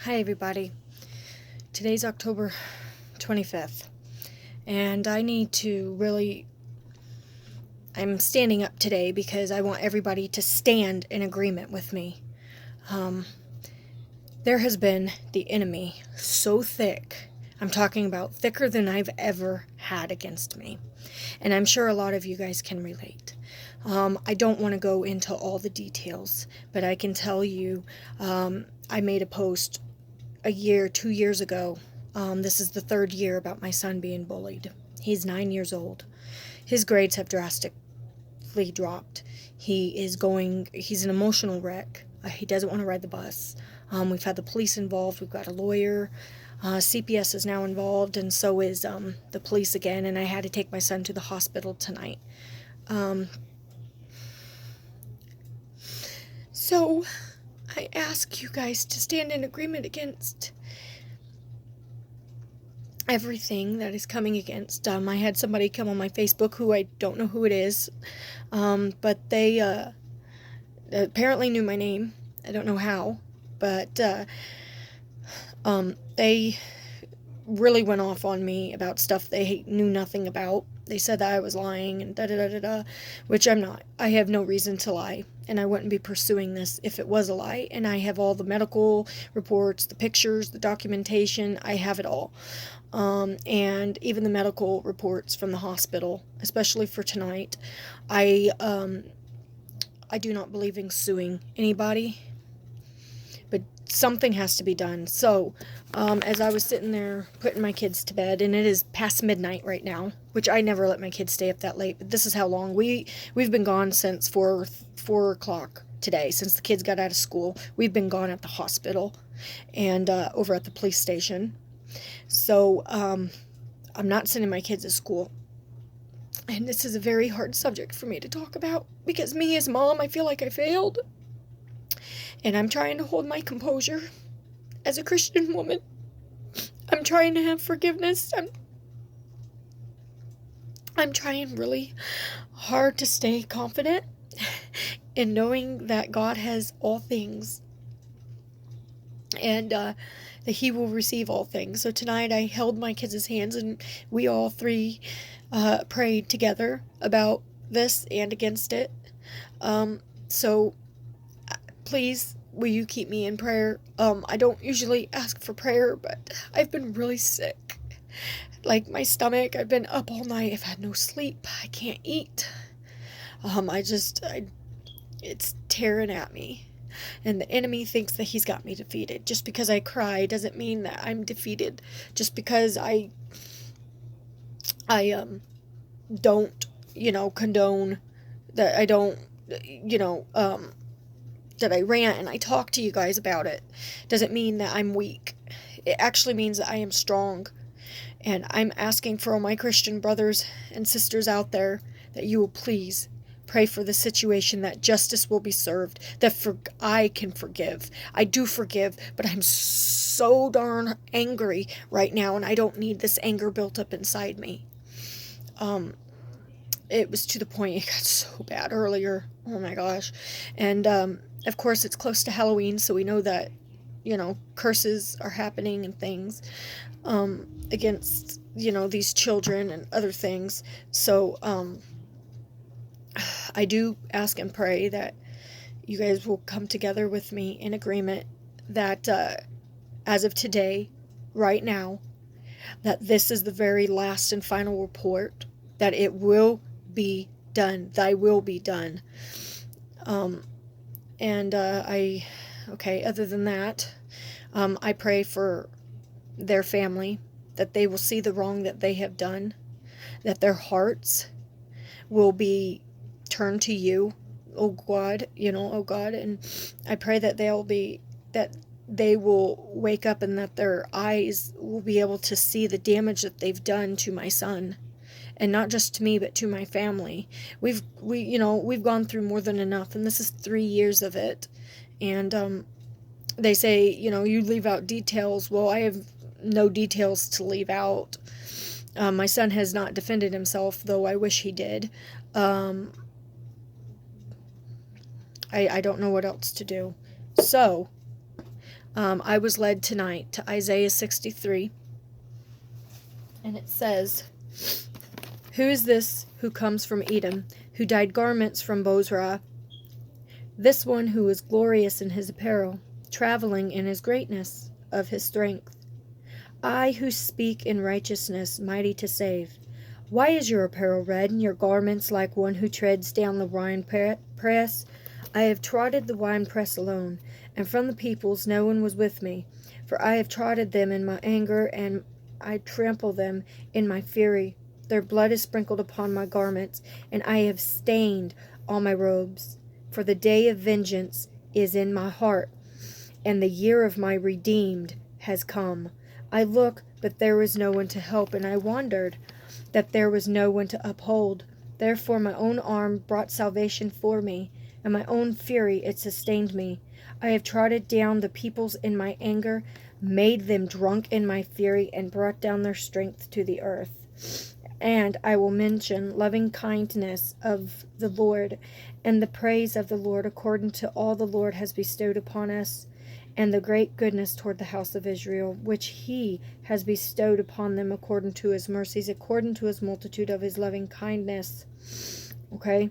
Hi everybody. Today's October 25th, and I'm standing up today because I want everybody to stand in agreement with me. There has been the enemy so thick. I'm talking about thicker than I've ever had against me. And I'm sure a lot of you guys can relate. I don't want to go into all the details, but I can tell you I made a post 2 years ago. This is the third year about my son being bullied. He's 9 years old. His grades have drastically dropped. He's an emotional wreck. He doesn't want to ride the bus. We've had the police involved. We've got a lawyer. CPS is now involved, and so is the police again. And I had to take my son to the hospital tonight. So I ask you guys to stand in agreement against everything that is coming against. I had somebody come on my Facebook who I don't know who it is, but they apparently knew my name. I don't know how, but they really went off on me about stuff they knew nothing about. They said that I was lying and da-da-da-da-da, which I'm not. I have no reason to lie, and I wouldn't be pursuing this if it was a lie. And I have all the medical reports, the pictures, the documentation. I have it all. And even the medical reports from the hospital, especially for tonight. I do not believe in suing anybody, but something has to be done. So, as I was sitting there putting my kids to bed, and it is past midnight right now, which I never let my kids stay up that late, but this is how long we've been gone since 4 o'clock today, since the kids got out of school. We've been gone at the hospital and over at the police station. So I'm not sending my kids to school. And this is a very hard subject for me to talk about because me as mom, I feel like I failed. And I'm trying to hold my composure as a Christian woman. I'm trying to have forgiveness. I'm trying really hard to stay confident in knowing that God has all things and that he will receive all things. So tonight I held my kids' hands and we all three prayed together about this and against it. So please, will you keep me in prayer? I don't usually ask for prayer, but I've been really sick. Like my stomach, I've been up all night. I've had no sleep. I can't eat. It's tearing at me. And the enemy thinks that he's got me defeated. Just because I cry doesn't mean that I'm defeated. Just because I don't, condone that I don't, that I rant and I talk to you guys about it doesn't mean that I'm weak. It actually means that I am strong. And I'm asking for all my Christian brothers and sisters out there that you will please pray for the situation, that justice will be served, that I can forgive. I do forgive, but I'm so darn angry right now, and I don't need this anger built up inside me. It was to the point it got so bad earlier. Oh my gosh. And of course it's close to Halloween, so we know that curses are happening and things against these children and other things. So I do ask and pray that you guys will come together with me in agreement that as of today, right now, that this is the very last and final report, that it will be done. Thy will be done. Other than that, I pray for their family, that they will see the wrong that they have done, that their hearts will be turned to you, oh God, and I pray that they will wake up and that their eyes will be able to see the damage that they've done to my son. And not just to me, but to my family. We've gone through more than enough, and this is 3 years of it. And they say, you leave out details. Well, I have no details to leave out. My son has not defended himself, though I wish he did. I don't know what else to do. So, I was led tonight to Isaiah 63, and it says, "Who is this who comes from Edom, who dyed garments from Bozrah? This one who is glorious in his apparel, traveling in his greatness of his strength. I who speak in righteousness, mighty to save. Why is your apparel red, and your garments like one who treads down the winepress? I have trodden the winepress alone, and from the peoples no one was with me. For I have trodden them in my anger, and I trample them in my fury. Their blood is sprinkled upon my garments, and I have stained all my robes. For the day of vengeance is in my heart, and the year of my redeemed has come. I looked, but there was no one to help, and I wondered that there was no one to uphold. Therefore my own arm brought salvation for me, and my own fury it sustained me. I have trodden down the peoples in my anger, made them drunk in my fury, and brought down their strength to the earth. And I will mention loving kindness of the Lord, and the praise of the Lord according to all the Lord has bestowed upon us, and the great goodness toward the house of Israel, which he has bestowed upon them according to his mercies, according to his multitude of his loving kindness." Okay?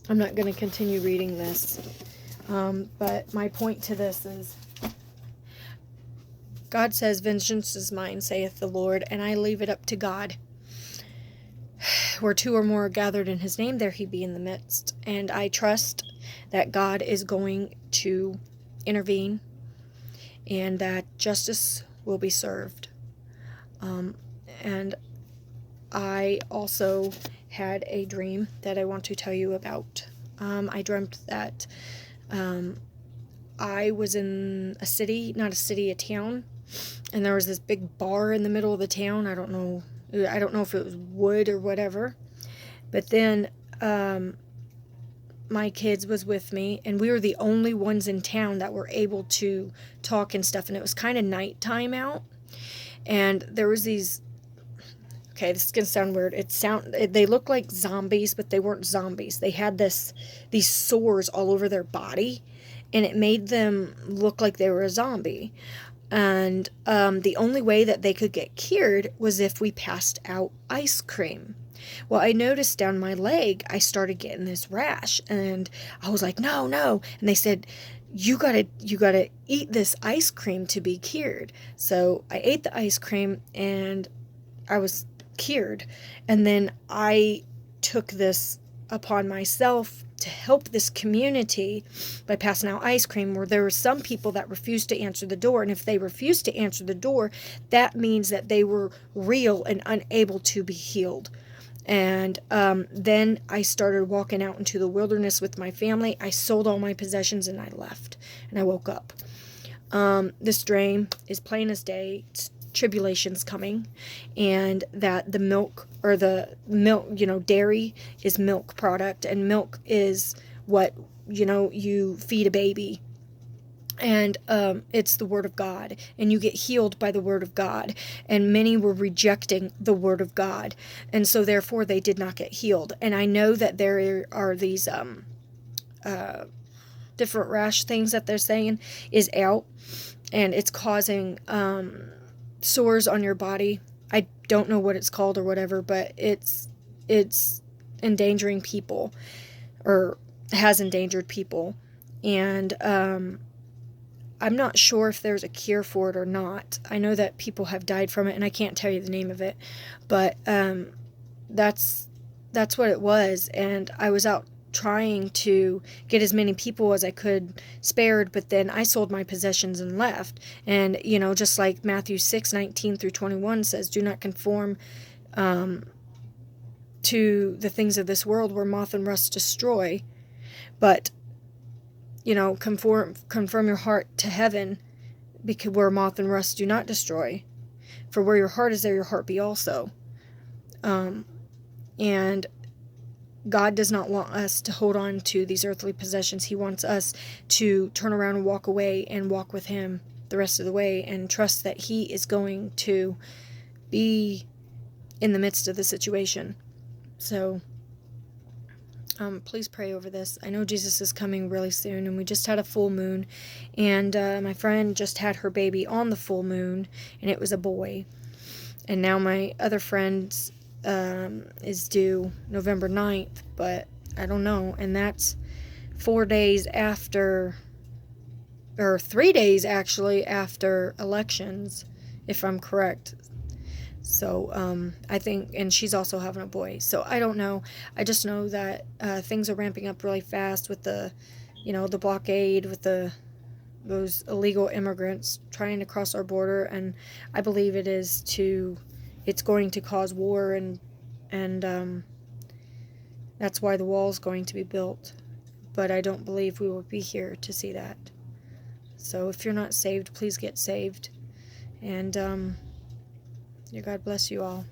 I'm not going to continue reading this. But my point to this is, God says, "Vengeance is mine, saith the Lord," and I leave it up to God. Where two or more are gathered in his name, there he be in the midst. And I trust that God is going to intervene and that justice will be served. And I also had a dream that I want to tell you about. I dreamt that I was in a city, not a city, a town, and there was this big bar in the middle of the town. I don't know if it was wood or whatever. But then my kids was with me, and we were the only ones in town that were able to talk and stuff, and it was kind of nighttime out. And there was these, okay, this is going to sound weird. They looked like zombies, but they weren't zombies. They had these sores all over their body, and it made them look like they were a zombie. And the only way that they could get cured was if we passed out ice cream. Well, I noticed down my leg, I started getting this rash, and I was like, no. And they said, you gotta eat this ice cream to be cured. So I ate the ice cream, and I was cured. And then I took this upon myself to help this community by passing out ice cream, where there were some people that refused to answer the door. And if they refused to answer the door, that means that they were real and unable to be healed. And then I started walking out into the wilderness with my family. I sold all my possessions and I left. And I woke up. This dream is plain as day. Tribulation's coming, and that the milk, dairy is milk product, and milk is what, you feed a baby. And it's the word of God, and you get healed by the word of God. And many were rejecting the word of God, and so therefore they did not get healed. And I know that there are these different rash things that they're saying is out, and it's causing sores on your body. I don't know what it's called or whatever, but it's endangering people, or has endangered people. And I'm not sure if there's a cure for it or not. I know that people have died from it, and I can't tell you the name of it, but that's what it was. And I was out trying to get as many people as I could spared, but then I sold my possessions and left. And just like Matthew 6:19-21 says, "Do not conform to the things of this world, where moth and rust destroy, but conform your heart to heaven, because where moth and rust do not destroy. For where your heart is, there your heart be also." And God does not want us to hold on to these earthly possessions. He wants us to turn around and walk away and walk with him the rest of the way, and trust that he is going to be in the midst of the situation. So Please pray over this. I know Jesus is coming really soon, and we just had a full moon, and my friend just had her baby on the full moon, and it was a boy. And now my other friend is due November 9th, but I don't know. And that's 4 days after, or 3 days actually, after elections, if I'm correct. So I think, and she's also having a boy. So I don't know. I just know that things are ramping up really fast with the, the blockade, with those illegal immigrants trying to cross our border, and I believe it's going to cause war, and that's why the wall is going to be built. But I don't believe we will be here to see that. So if you're not saved, please get saved, and God bless you all.